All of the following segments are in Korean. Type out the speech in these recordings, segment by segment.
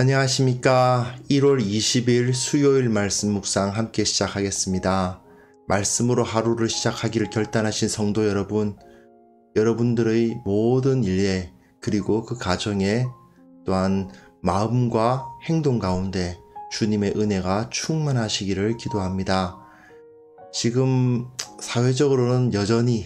안녕하십니까. 1월 20일 수요일 말씀 묵상 함께 시작하겠습니다. 말씀으로 하루를 시작하기를 결단하신 성도 여러분, 여러분들의 모든 일에 그리고 그 가정에 또한 마음과 행동 가운데 주님의 은혜가 충만하시기를 기도합니다. 지금 사회적으로는 여전히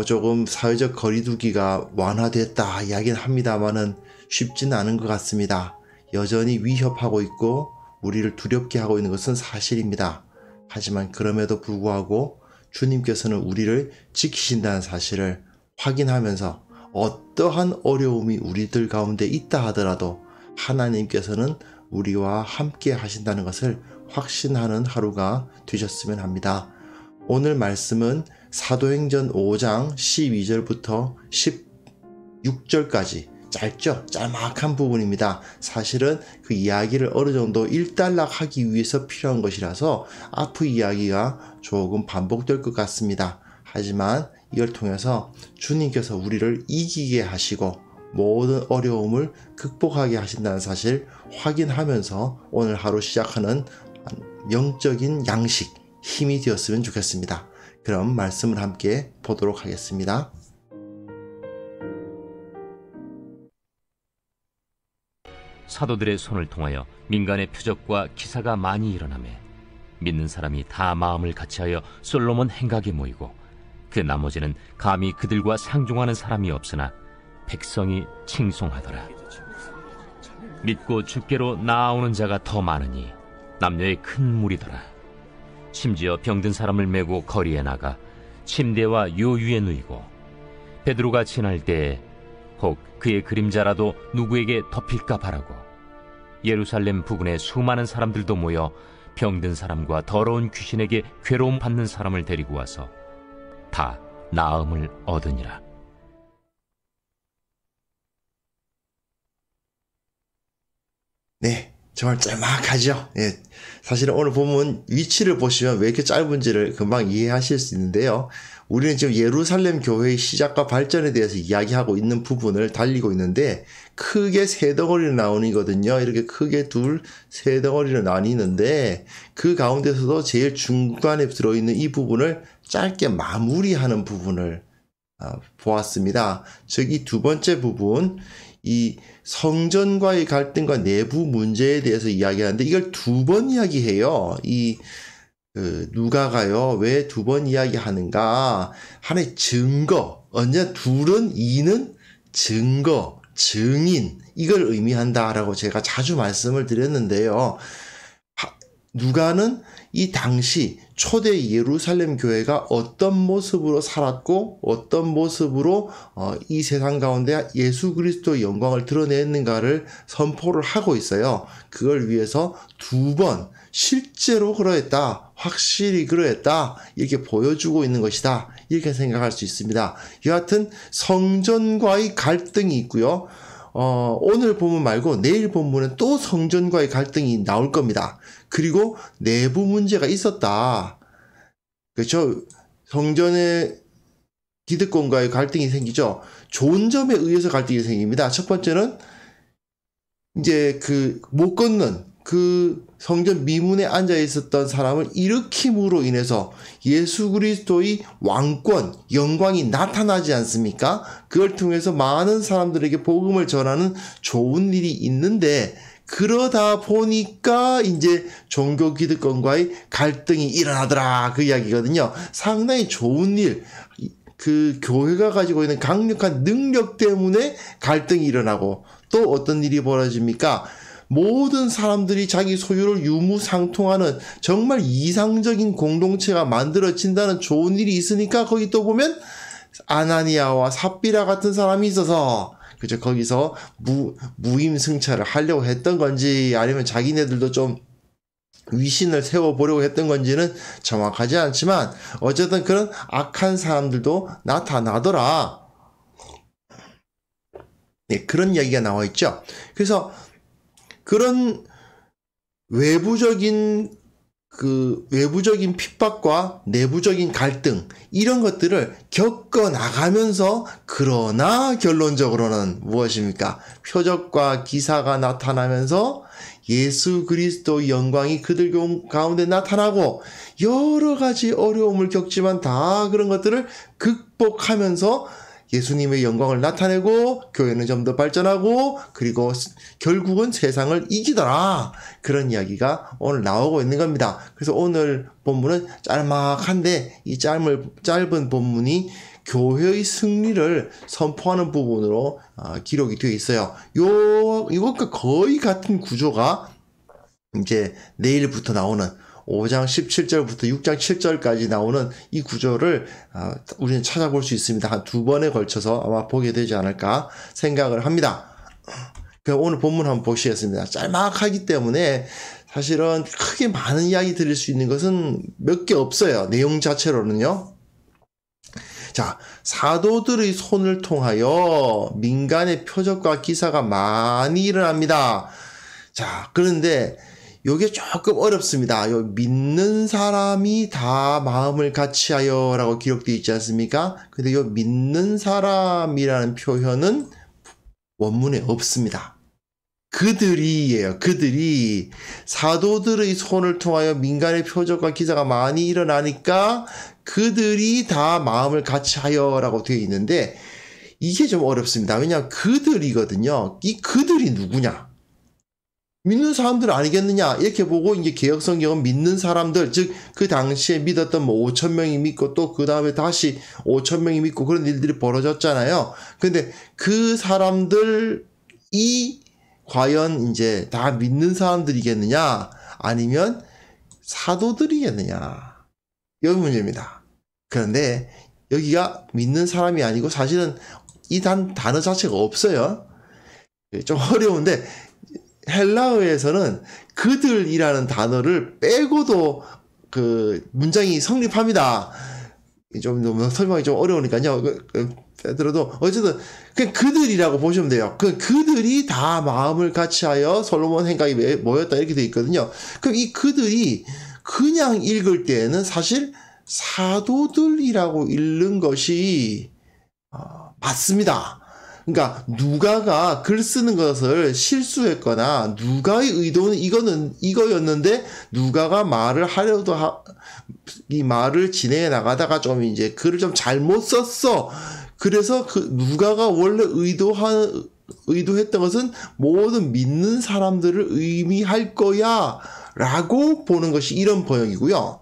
조금 사회적 거리두기가 완화됐다 이야기는 합니다만은 쉽지는 않은 것 같습니다. 여전히 위협하고 있고 우리를 두렵게 하고 있는 것은 사실입니다. 하지만 그럼에도 불구하고 주님께서는 우리를 지키신다는 사실을 확인하면서 어떠한 어려움이 우리들 가운데 있다 하더라도 하나님께서는 우리와 함께 하신다는 것을 확신하는 하루가 되셨으면 합니다. 오늘 말씀은 사도행전 5장 12절부터 16절까지 짧죠? 짤막한 부분입니다. 사실은 그 이야기를 어느 정도 일단락하기 위해서 필요한 것이라서 앞의 이야기가 조금 반복될 것 같습니다. 하지만 이걸 통해서 주님께서 우리를 이기게 하시고 모든 어려움을 극복하게 하신다는 사실 확인하면서 오늘 하루 시작하는 영적인 양식, 힘이 되었으면 좋겠습니다. 그럼 말씀을 함께 보도록 하겠습니다. 사도들의 손을 통하여 민간의 표적과 기사가 많이 일어나매 믿는 사람이 다 마음을 같이하여 솔로몬 행각에 모이고 그 나머지는 감히 그들과 상종하는 사람이 없으나 백성이 칭송하더라. 믿고 주께로 나아오는 자가 더 많으니 남녀의 큰 무리더라. 심지어 병든 사람을 메고 거리에 나가 침대와 요유에 누이고 베드로가 지날 때에 혹 그의 그림자라도 누구에게 덮일까 바라고 예루살렘 부근에 수많은 사람들도 모여 병든 사람과 더러운 귀신에게 괴로움 받는 사람을 데리고 와서 다 나음을 얻으니라. 네, 정말 짤막하죠. 예, 사실은 오늘 보면 위치를 보시면 왜 이렇게 짧은지를 금방 이해하실 수 있는데요. 우리는 지금 예루살렘 교회의 시작과 발전에 대해서 이야기하고 있는 부분을 달리고 있는데 크게 세 덩어리로 나누거든요. 이렇게 크게 세 덩어리로 나뉘는데 그 가운데서도 제일 중간에 들어있는 이 부분을 짧게 마무리하는 부분을 보았습니다. 즉 이 두 번째 부분, 이 성전과의 갈등과 내부 문제에 대해서 이야기하는데 이걸 두 번 이야기해요. 누가가요, 왜 두 번 이야기하는가? 하나의 증거, 언제 이는 증거, 증인, 이걸 의미한다라고 제가 자주 말씀을 드렸는데요. 누가는 이 당시 초대 예루살렘 교회가 어떤 모습으로 살았고 어떤 모습으로 이 세상 가운데 예수 그리스도의 영광을 드러냈는가를 선포를 하고 있어요. 그걸 위해서 두 번 실제로 그러했다, 확실히 그러했다, 이렇게 보여주고 있는 것이다, 이렇게 생각할 수 있습니다. 여하튼 성전과의 갈등이 있고요. 오늘 본문 말고 내일 본문은 또 성전과의 갈등이 나올 겁니다. 그리고 내부 문제가 있었다. 그렇죠? 성전의 기득권과의 갈등이 생기죠. 좋은 점에 의해서 갈등이 생깁니다. 첫 번째는 이제 못 걷는 성전 미문에 앉아 있었던 사람을 일으킴으로 인해서 예수 그리스도의 왕권, 영광이 나타나지 않습니까? 그걸 통해서 많은 사람들에게 복음을 전하는 좋은 일이 있는데, 그러다 보니까 이제 종교 기득권과의 갈등이 일어나더라, 그 이야기거든요. 상당히 좋은 일, 교회가 가지고 있는 강력한 능력 때문에 갈등이 일어나고, 또 어떤 일이 벌어집니까? 모든 사람들이 자기 소유를 유무상통하는 정말 이상적인 공동체가 만들어진다는 좋은 일이 있으니까 거기 또 보면 아나니아와 삽비라 같은 사람이 있어서, 그죠, 거기서 무임승차를 하려고 했던 건지 아니면 자기네들도 좀 위신을 세워보려고 했던 건지는 정확하지 않지만 어쨌든 그런 악한 사람들도 나타나더라. 네, 그런 이야기가 나와 있죠. 그래서 그런 외부적인 핍박과 내부적인 갈등, 이런 것들을 겪어 나가면서, 그러나 결론적으로는 무엇입니까? 표적과 기사가 나타나면서 예수 그리스도의 영광이 그들 가운데 나타나고 여러 가지 어려움을 겪지만 다 그런 것들을 극복하면서 예수님의 영광을 나타내고 교회는 좀 더 발전하고 그리고 결국은 세상을 이기더라. 그런 이야기가 오늘 나오고 있는 겁니다. 그래서 오늘 본문은 짤막한데 이 짧은 본문이 교회의 승리를 선포하는 부분으로 기록이 되어 있어요. 이것과 거의 같은 구조가 이제 내일부터 나오는 5장 17절부터 6장 7절까지 나오는 이 구조를 우리는 찾아볼 수 있습니다. 한 두 번에 걸쳐서 아마 보게 되지 않을까 생각을 합니다. 오늘 본문 한번 보시겠습니다. 짤막하기 때문에 사실은 크게 많은 이야기 드릴 수 있는 것은 몇 개 없어요. 내용 자체로는요. 자, 사도들의 손을 통하여 민간의 표적과 기사가 많이 일어납니다. 자, 그런데 요게 조금 어렵습니다. 요 믿는 사람이 다 마음을 같이하여 라고 기록되어 있지 않습니까? 근데 요 믿는 사람이라는 표현은 원문에 없습니다. 그들이에요. 그들이 사도들의 손을 통하여 민간의 표적과 기사가 많이 일어나니까 그들이 다 마음을 같이하여 라고 되어 있는데 이게 좀 어렵습니다. 왜냐하면 그들이거든요. 이 그들이 누구냐? 믿는 사람들 아니겠느냐 이렇게 보고 이제 개역성경은 믿는 사람들 즉 그 당시에 믿었던 5천 명이 믿고 또 그 다음에 다시 5천 명이 믿고 그런 일들이 벌어졌잖아요. 근데 그 사람들이 과연 이제 다 믿는 사람들이겠느냐 아니면 사도들이겠느냐 이 문제입니다. 그런데 여기가 믿는 사람이 아니고 사실은 이 단어 자체가 없어요. 좀 어려운데 헬라어에서는 그들이라는 단어를 빼고도 그 문장이 성립합니다. 좀 설명이 좀 어려우니까요. 빼더라도 어쨌든 그냥 그들이라고 보시면 돼요. 그들이 다 마음을 같이하여 솔로몬 행각이 모였다 이렇게 돼 있거든요. 그럼 이 그들이 그냥 읽을 때에는 사실 사도들이라고 읽는 것이 맞습니다. 그러니까 누가가 글 쓰는 것을 실수했거나 누가의 의도는 이거였는데 누가가 말을 하려도 이 말을 진행해 나가다가 좀 이제 글을 좀 잘못 썼어. 그래서 그 누가가 원래 의도했던 것은 모든 믿는 사람들을 의미할 거야 라고 보는 것이 이런 번역이고요.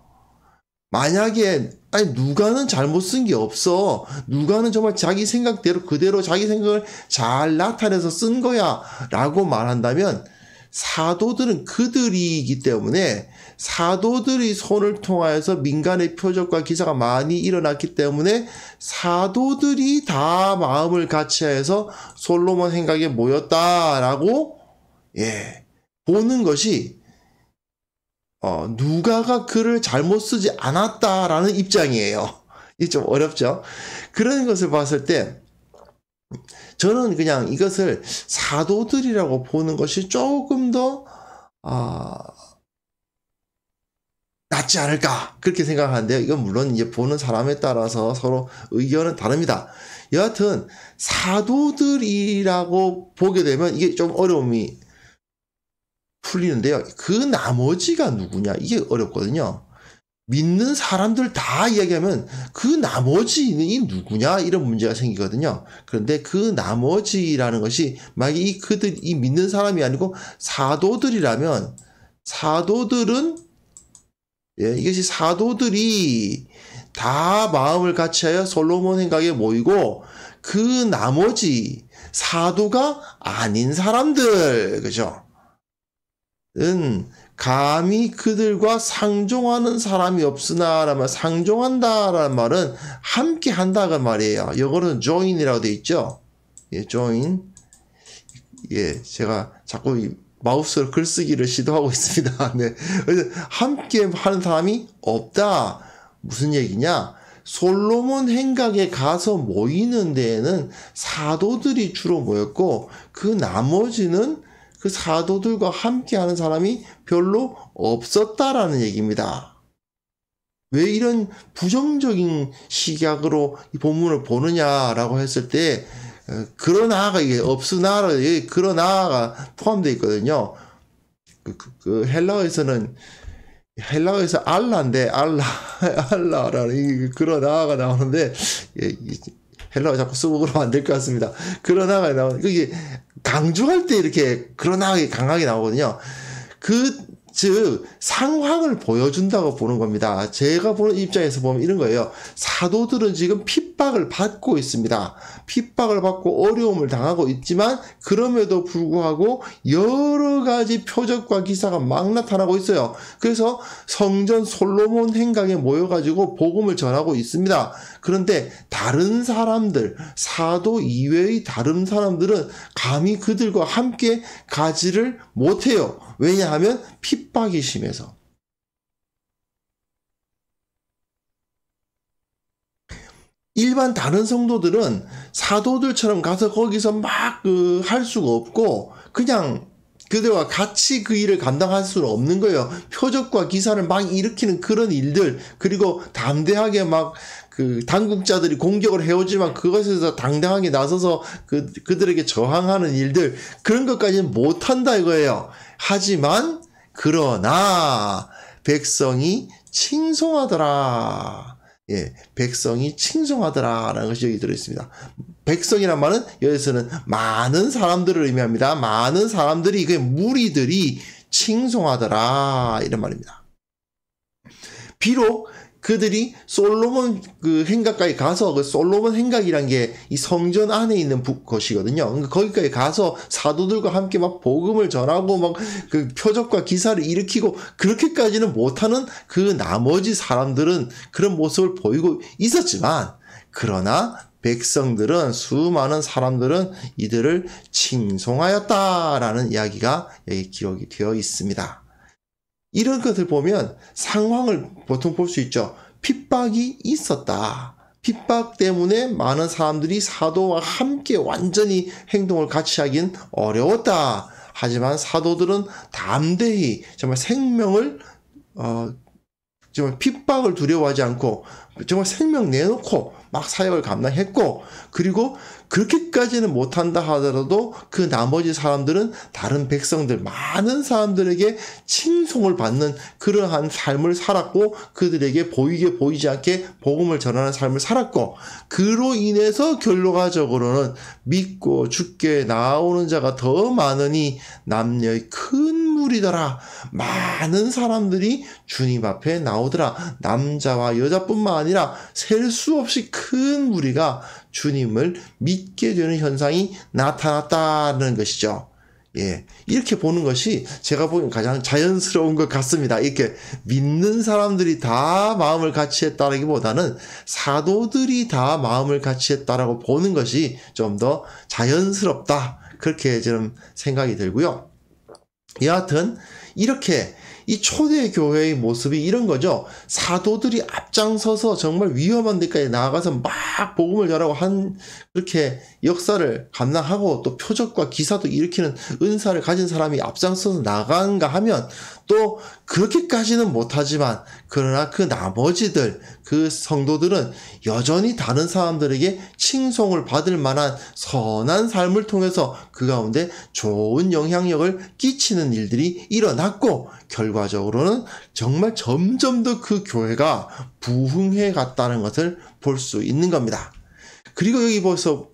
만약에 누가는 잘못 쓴 게 없어. 누가는 정말 자기 생각대로 그대로 자기 생각을 잘 나타내서 쓴 거야 라고 말한다면 사도들은 그들이기 때문에 사도들의 손을 통하여서 민간의 표적과 기사가 많이 일어났기 때문에 사도들이 다 마음을 같이해서 솔로몬 행각에 모였다라고 보는 것이 누가가 글을 잘못 쓰지 않았다라는 입장이에요. 이게 좀 어렵죠? 그런 것을 봤을 때 저는 그냥 이것을 사도들이라고 보는 것이 조금 더 낫지 않을까 그렇게 생각하는데요. 이건 물론 이제 보는 사람에 따라서 서로 의견은 다릅니다. 여하튼 사도들이라고 보게 되면 이게 좀 어려움이 풀리는데요. 그 나머지가 누구냐 이게 어렵거든요. 믿는 사람들 다 이야기하면 그 나머지는 누구냐 이런 문제가 생기거든요. 그런데 그 나머지라는 것이 만약에 이 믿는 사람이 아니고 사도들이라면 사도들은 이것이 사도들이 다 마음을 같이하여 솔로몬 행각에 모이고 그 나머지 사도가 아닌 사람들 그죠? 감히 그들과 상종하는 사람이 없으나라면 상종한다라는 말은 함께 한다가 말이에요. 영어로는 join이라고 되어 있죠. join. 제가 자꾸 마우스로 글쓰기를 시도하고 있습니다. 네. 함께 하는 사람이 없다. 무슨 얘기냐? 솔로몬 행각에 가서 모이는 데에는 사도들이 주로 모였고 그 나머지는 그 사도들과 함께하는 사람이 별로 없었다라는 얘기입니다. 왜 이런 부정적인 시각으로 이 본문을 보느냐라고 했을 때 그러나가 이게 없으나라 그러나가 포함되어 있거든요. 헬라어에서 알라인데 알라라는 그러나가 나오는데 헬라어 자꾸 쓰고 그러면 안 될 것 같습니다. 그러나가 나오는 그게 강조할 때 이렇게 그러나가 강하게 나오거든요. 즉 상황을 보여준다고 보는 겁니다. 제가 보는 입장에서 보면 이런 거예요. 사도들은 지금 핍박을 받고 있습니다. 핍박을 받고 어려움을 당하고 있지만 그럼에도 불구하고 여러 가지 표적과 기사가 막 나타나고 있어요. 그래서 성전 솔로몬 행각에 모여가지고 복음을 전하고 있습니다. 그런데 다른 사람들, 사도 이외의 다른 사람들은 감히 그들과 함께 가지를 못해요. 왜냐하면 핍박이 심해서. 일반 다른 성도들은 사도들처럼 가서 거기서 막 할 수가 없고 그냥 그들과 같이 그 일을 감당할 수는 없는 거예요. 표적과 기사를 막 일으키는 그런 일들, 그리고 담대하게 막 당국자들이 공격을 해오지만 그것에서 당당하게 나서서 그들에게 저항하는 일들, 그런 것까지는 못한다 이거예요. 하지만 그러나 백성이 칭송하더라. 예, 백성이 칭송하더라라는 것이 여기 들어있습니다. 백성이란 말은 여기서는 많은 사람들을 의미합니다. 많은 사람들이, 무리들이 칭송하더라 이런 말입니다. 비록 그들이 솔로몬 행각까지 가서 솔로몬 행각이란 게 이 성전 안에 있는 것이거든요. 거기까지 가서 사도들과 함께 막 복음을 전하고 막 표적과 기사를 일으키고 그렇게까지는 못하는 나머지 사람들은 그런 모습을 보이고 있었지만, 그러나 백성들은, 수많은 사람들은 이들을 칭송하였다라는 이야기가 여기 기록이 되어 있습니다. 이런 것을 보면 상황을 보통 볼 수 있죠. 핍박이 있었다. 핍박 때문에 많은 사람들이 사도와 함께 완전히 행동을 같이 하긴 어려웠다. 하지만 사도들은 담대히 정말 생명을 정말 핍박을 두려워하지 않고 정말 생명 내놓고 막 사역을 감당했고, 그리고 그렇게까지는 못한다 하더라도 그 나머지 사람들은 다른 백성들, 많은 사람들에게 칭송을 받는 그러한 삶을 살았고, 그들에게 보이게 보이지 않게 복음을 전하는 삶을 살았고, 그로 인해서 결과적으로는 믿고 죽게 나오는 자가 더 많으니 남녀의 큰 무리더라. 많은 사람들이 주님 앞에 나오더라. 남자와 여자뿐만 아니라 셀 수 없이 큰 무리가 주님을 믿게 되는 현상이 나타났다는 것이죠. 예, 이렇게 보는 것이 제가 보기엔 가장 자연스러운 것 같습니다. 이렇게 믿는 사람들이 다 마음을 같이 했다라기보다는 사도들이 다 마음을 같이 했다라고 보는 것이 좀 더 자연스럽다, 그렇게 저는 생각이 들고요. 여하튼 이렇게 이 초대 교회의 모습이 이런 거죠. 사도들이 앞장서서 정말 위험한 데까지 나아가서 막 복음을 전하고 그렇게 역사를 감당하고 또 표적과 기사도 일으키는 은사를 가진 사람이 앞장서서 나간가 하면 또 그렇게까지는 못하지만, 그러나 그 나머지들, 그 성도들은 여전히 다른 사람들에게 칭송을 받을 만한 선한 삶을 통해서 그 가운데 좋은 영향력을 끼치는 일들이 일어났고, 결과적으로는 정말 점점 더 그 교회가 부흥해 갔다는 것을 볼 수 있는 겁니다. 그리고 여기 벌써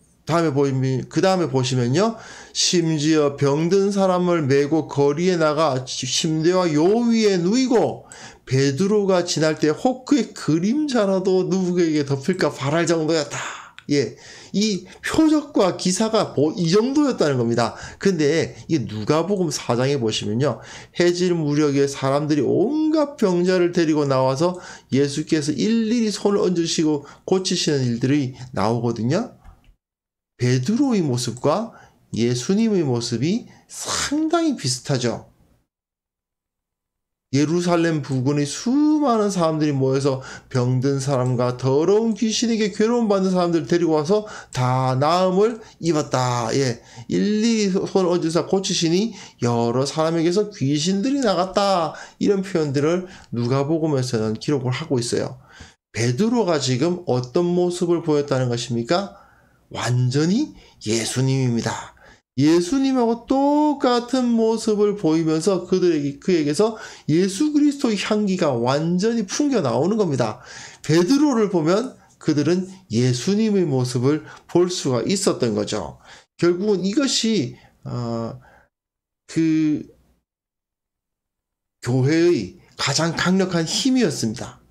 그 다음에 보시면요, 심지어 병든 사람을 메고 거리에 나가 침대와 요 위에 누이고 베드로가 지날 때 호크의 그림자라도 누구에게 덮일까 바랄 정도였다. 예, 이 표적과 기사가 이 정도였다는 겁니다. 근데 이 누가복음 4장에 보시면요, 해질 무렵에 사람들이 온갖 병자를 데리고 나와서 예수께서 일일이 손을 얹으시고 고치시는 일들이 나오거든요. 베드로의 모습과 예수님의 모습이 상당히 비슷하죠. 예루살렘 부근의 수많은 사람들이 모여서 병든 사람과 더러운 귀신에게 괴로움 받는 사람들을 데리고 와서 다 나음을 입었다. 예, 일일이 손을 얹으사 고치시니 여러 사람에게서 귀신들이 나갔다. 이런 표현들을 누가복음에서는 기록을 하고 있어요. 베드로가 지금 어떤 모습을 보였다는 것입니까? 완전히 예수님입니다. 예수님하고 똑같은 모습을 보이면서 그에게서 예수 그리스도의 향기가 완전히 풍겨 나오는 겁니다. 베드로를 보면 그들은 예수님의 모습을 볼 수가 있었던 거죠. 결국은 이것이 그 교회의 가장 강력한 힘이었습니다.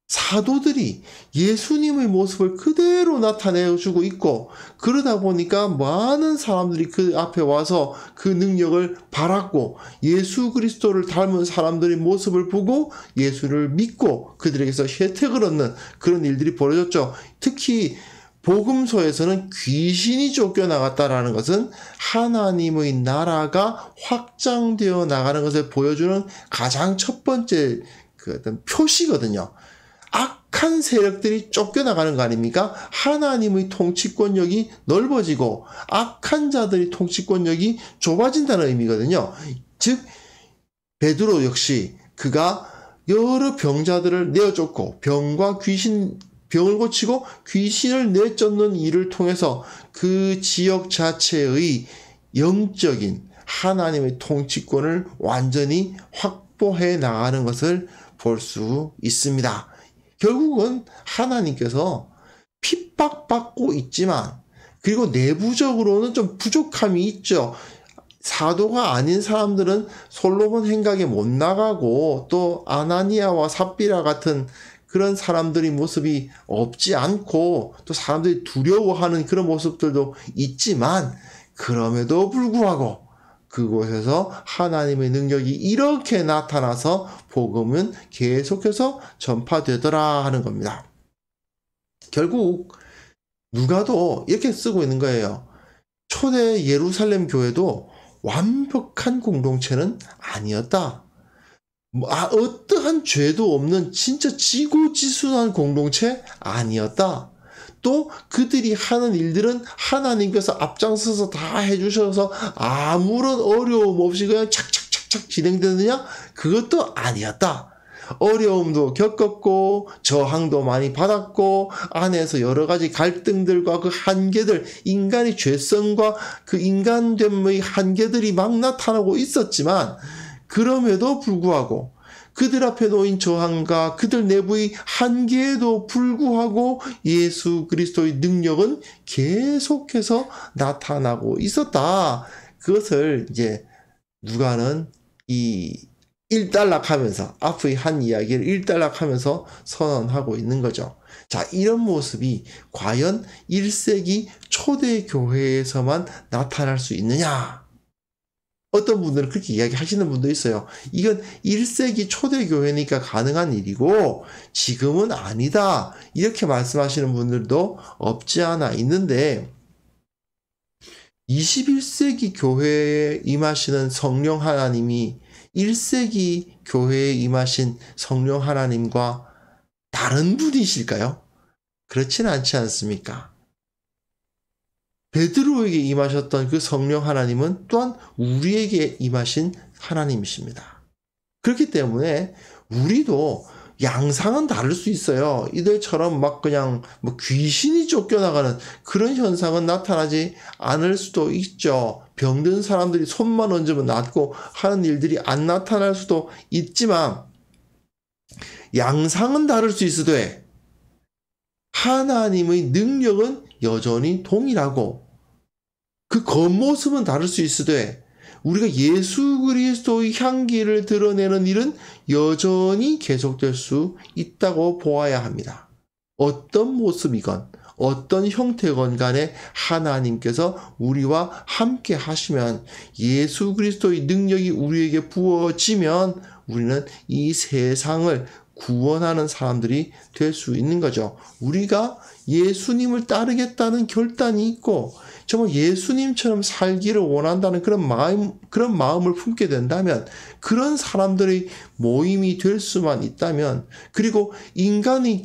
사도들이 예수님의 모습을 그대로 나타내주고 있고, 그러다 보니까 많은 사람들이 그 앞에 와서 그 능력을 바랐고, 예수 그리스도를 닮은 사람들의 모습을 보고 예수를 믿고 그들에게서 혜택을 얻는 그런 일들이 벌어졌죠. 특히 복음서에서는 귀신이 쫓겨나갔다라는 것은 하나님의 나라가 확장되어 나가는 것을 보여주는 가장 첫 번째 그 어떤 표시거든요. 악한 세력들이 쫓겨나가는 거 아닙니까? 하나님의 통치권력이 넓어지고 악한 자들의 통치권력이 좁아진다는 의미거든요. 즉 베드로 역시 그가 여러 병자들을 내어쫓고 병을 고치고 귀신을 내쫓는 일을 통해서 그 지역 자체의 영적인 하나님의 통치권을 완전히 확보해 나가는 것을 볼 수 있습니다. 결국은 하나님께서 핍박받고 있지만, 그리고 내부적으로는 좀 부족함이 있죠. 사도가 아닌 사람들은 솔로몬 행각에 못 나가고, 또 아나니아와 삽비라 같은 그런 사람들의 모습이 없지 않고, 또 사람들이 두려워하는 그런 모습들도 있지만, 그럼에도 불구하고 그곳에서 하나님의 능력이 이렇게 나타나서 복음은 계속해서 전파되더라 하는 겁니다. 결국 누가도 이렇게 쓰고 있는 거예요. 초대 예루살렘 교회도 완벽한 공동체는 아니었다. 어떠한 죄도 없는 진짜 지고지순한 공동체 아니었다. 또 그들이 하는 일들은 하나님께서 앞장서서 다 해주셔서 아무런 어려움 없이 그냥 착착착착 진행되느냐? 그것도 아니었다. 어려움도 겪었고 저항도 많이 받았고 안에서 여러 가지 갈등들과 그 한계들, 인간의 죄성과 그 인간됨의 한계들이 막 나타나고 있었지만, 그럼에도 불구하고 그들 앞에 놓인 저항과 그들 내부의 한계에도 불구하고 예수 그리스도의 능력은 계속해서 나타나고 있었다. 그것을 이제 누가는 이 일단락하면서, 앞의 한 이야기를 일단락하면서 선언하고 있는 거죠. 자, 이런 모습이 과연 1세기 초대 교회에서만 나타날 수 있느냐? 어떤 분들은 그렇게 이야기하시는 분도 있어요. 이건 1세기 초대교회니까 가능한 일이고 지금은 아니다, 이렇게 말씀하시는 분들도 없지 않아 있는데, 21세기 교회에 임하시는 성령 하나님이 1세기 교회에 임하신 성령 하나님과 다른 분이실까요? 그렇지는 않지 않습니까? 베드로에게 임하셨던 그 성령 하나님은 또한 우리에게 임하신 하나님이십니다. 그렇기 때문에 우리도 양상은 다를 수 있어요. 이들처럼 막 그냥 뭐 귀신이 쫓겨나가는 그런 현상은 나타나지 않을 수도 있죠. 병든 사람들이 손만 얹으면 낫고 하는 일들이 안 나타날 수도 있지만, 양상은 다를 수 있으되 하나님의 능력은 여전히 동일하고, 그 겉모습은 다를 수 있으되 우리가 예수 그리스도의 향기를 드러내는 일은 여전히 계속될 수 있다고 보아야 합니다. 어떤 모습이건 어떤 형태건 간에 하나님께서 우리와 함께 하시면, 예수 그리스도의 능력이 우리에게 부어지면 우리는 이 세상을 구원하는 사람들이 될 수 있는 거죠. 우리가 예수님을 따르겠다는 결단이 있고 정말 예수님처럼 살기를 원한다는 그런 마음을 품게 된다면, 그런 사람들의 모임이 될 수만 있다면, 그리고 인간의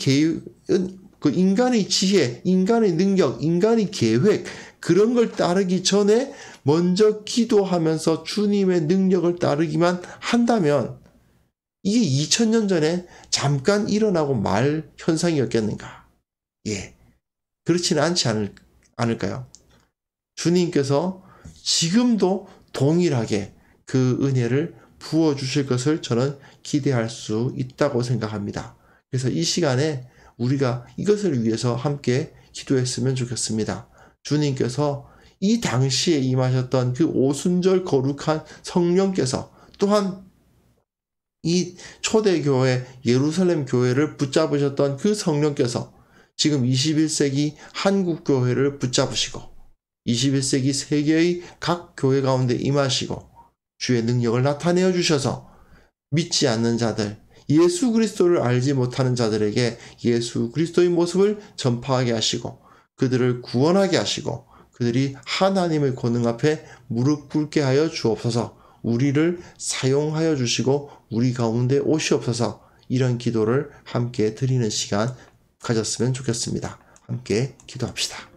지혜, 인간의 능력, 인간의 계획, 그런 걸 따르기 전에 먼저 기도하면서 주님의 능력을 따르기만 한다면 이게 2000년 전에 잠깐 일어나고 말 현상이었겠는가? 그렇지는 않지 않을까요? 주님께서 지금도 동일하게 그 은혜를 부어주실 것을 저는 기대할 수 있다고 생각합니다. 그래서 이 시간에 우리가 이것을 위해서 함께 기도했으면 좋겠습니다. 주님께서 이 당시에 임하셨던 그 오순절 거룩한 성령께서 또한 이 초대교회 예루살렘 교회를 붙잡으셨던 그 성령께서 지금 21세기 한국교회를 붙잡으시고 21세기 세계의 각 교회 가운데 임하시고 주의 능력을 나타내어 주셔서 믿지 않는 자들, 예수 그리스도를 알지 못하는 자들에게 예수 그리스도의 모습을 전파하게 하시고 그들을 구원하게 하시고 그들이 하나님의 권능 앞에 무릎 꿇게 하여 주옵소서. 우리를 사용하여 주시고 우리 가운데 오시옵소서. 이런 기도를 함께 드리는 시간 가졌으면 좋겠습니다. 함께 기도합시다.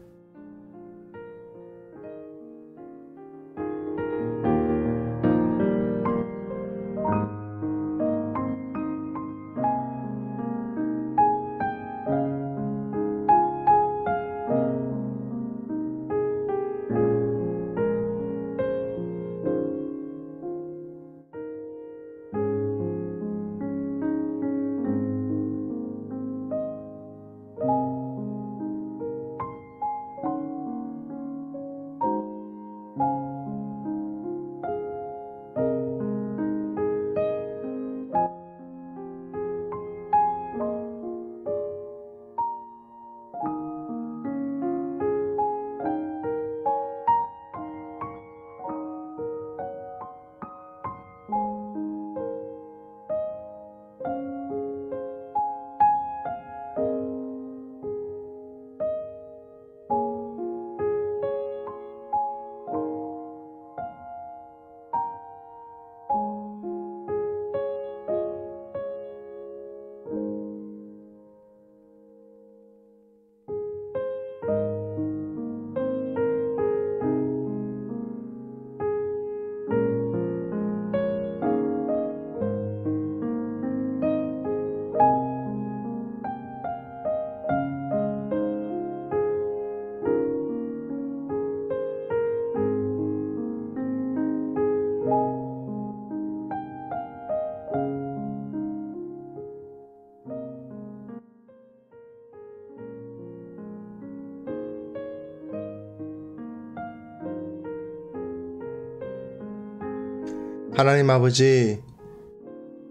하나님 아버지,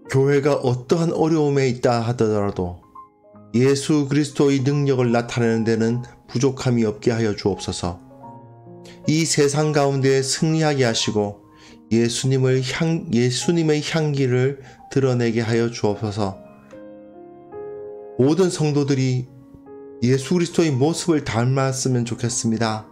교회가 어떠한 어려움에 있다 하더라도 예수 그리스도의 능력을 나타내는 데는 부족함이 없게 하여 주옵소서. 이 세상 가운데 승리하게 하시고 예수님의 향기를 드러내게 하여 주옵소서. 모든 성도들이 예수 그리스도의 모습을 닮았으면 좋겠습니다.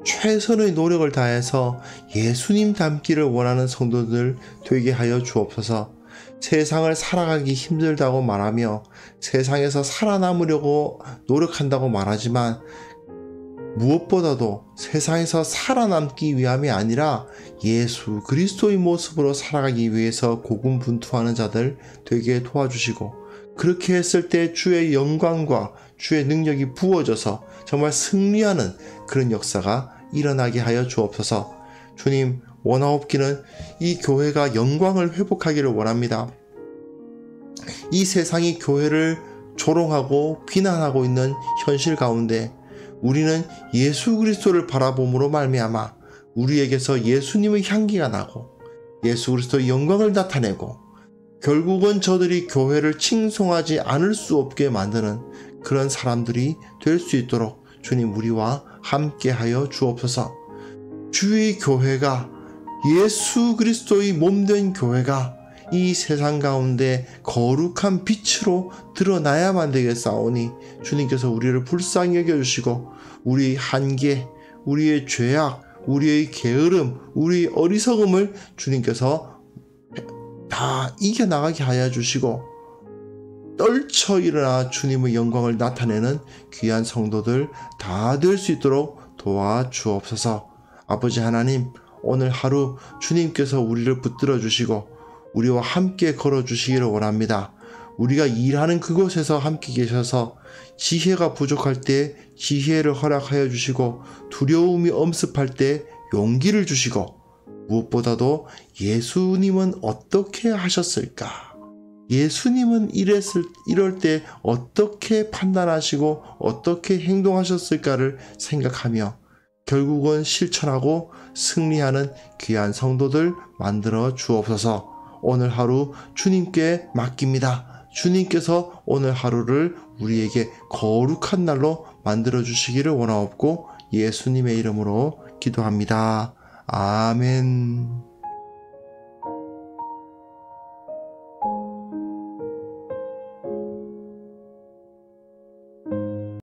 최선의 노력을 다해서 예수님 닮기를 원하는 성도들 되게 하여 주옵소서. 세상을 살아가기 힘들다고 말하며 세상에서 살아남으려고 노력한다고 말하지만 무엇보다도 세상에서 살아남기 위함이 아니라 예수 그리스도의 모습으로 살아가기 위해서 고군분투하는 자들 되게 도와주시고, 그렇게 했을 때 주의 영광과 주의 능력이 부어져서 정말 승리하는 그런 역사가 일어나게 하여 주옵소서. 주님, 원하옵기는 이 교회가 영광을 회복하기를 원합니다. 이 세상이 교회를 조롱하고 비난하고 있는 현실 가운데 우리는 예수 그리스도를 바라봄으로 말미암아 우리에게서 예수님의 향기가 나고 예수 그리스도의 영광을 나타내고 결국은 저들이 교회를 칭송하지 않을 수 없게 만드는 그런 사람들이 될 수 있도록 주님 우리와 함께하여 주옵소서. 주의 교회가, 예수 그리스도의 몸된 교회가 이 세상 가운데 거룩한 빛으로 드러나야만 되겠사오니 주님께서 우리를 불쌍히 여겨주시고 우리의 한계, 우리의 죄악, 우리의 게으름, 우리의 어리석음을 주님께서 다 이겨나가게 하여 주시고 떨쳐 일어나 주님의 영광을 나타내는 귀한 성도들 다 될 수 있도록 도와주옵소서. 아버지 하나님, 오늘 하루 주님께서 우리를 붙들어 주시고 우리와 함께 걸어주시기를 원합니다. 우리가 일하는 그곳에서 함께 계셔서 지혜가 부족할 때 지혜를 허락하여 주시고 두려움이 엄습할 때 용기를 주시고 무엇보다도 예수님은 어떻게 하셨을까? 예수님은 이럴 때 어떻게 판단하시고 어떻게 행동하셨을까를 생각하며 결국은 실천하고 승리하는 귀한 성도들 만들어 주옵소서. 오늘 하루 주님께 맡깁니다. 주님께서 오늘 하루를 우리에게 거룩한 날로 만들어 주시기를 원하옵고 예수님의 이름으로 기도합니다. 아멘.